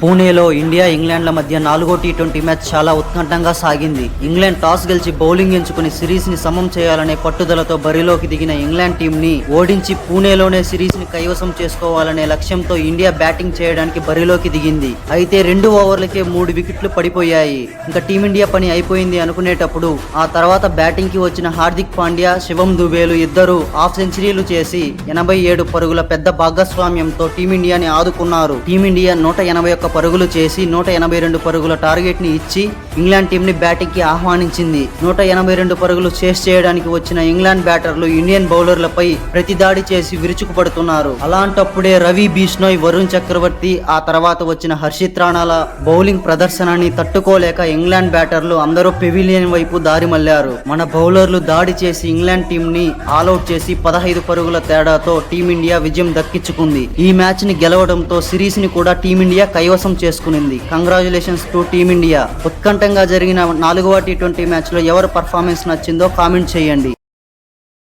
పూణేలో ఇండియా ఇంగ్లాండ్ల మధ్య 4వ టీ20 మ్యాచ్ చాలా ఉత్కంఠంగా సాగింది. ఇంగ్లాండ్ టాస్ గెలిచి బౌలింగ్ ఎంచుకుని సిరీస్ ని సమం చేయాలనే పట్టుదలతో బరిలోకి దిగిన ఇంగ్లాండ్ టీం ని ఓడించి పూణేలోనే సిరీస్ ని కైవసం చేసుకోవాలనే లక్ష్యంతో ఇండియా బ్యాటింగ్ చేయడానికి బరిలోకి దిగింది. అయితే 2 ఓవర్లకే 3 వికెట్లు పడిపోయాయి. ఇంకా టీమిండియా పని అయిపోయింది అనుకునేటప్పుడు ఆ తర్వాత బ్యాటింగ్ కి వచ్చిన హార్దిక్ పాండ్యా, శివం దుబేలు ఇద్దరు హాఫ్ సెంచరీలు చేసి 87 పరుగుల పెద్ద భాగస్వామ్యంతో టీమిండియాని ఆదుకున్నారు. టీమిండియా 181 పరుగులు చేసి 182 పరుగుల టార్గెట్ ని ఇచ్చి ఇంగ్లాండ్ టీం ని బ్యాటింగ్ కి ఆహ్వానించింది. 182 పరుగులు చేస్ చేయడానికి వచ్చిన ఇంగ్లాండ్ బ్యాటర్లు ఇండియన్ బౌలర్లపై ప్రతిదాడి చేసి విరుచుకుపడుతున్నారు. అలాంటప్పుడే రవి బిష్నోయ్, వరుణ్ చక్రవర్తి, ఆ తర్వాత వచ్చిన హర్షిత్ రాణాల బౌలింగ్ ప్రదర్శనని తట్టుకోలేక ఇంగ్లాండ్ బ్యాటర్లు అందరూ పెవిలియన్ వైపు దారి మళ్లారు. మన బౌలర్లు దాడి చేసి ఇంగ్లాండ్ టీం ని ఆల్అౌట్ చేసి 15 పరుగుల తేడాతో టీమిండియా విజయం దక్కించుకుంది. ఈ మ్యాచ్ ని గెలవడంతో సిరీస్ ని కూడా టీమిండియా కైవసం చేసుకునింది. Congratulations to team India. ఉత్కంఠంగా జరిగిన 4వ టీ20 మ్యాచ్ లో ఎవరి పర్ఫార్మెన్స్ నచ్చిందో కామెంట్ చేయండి.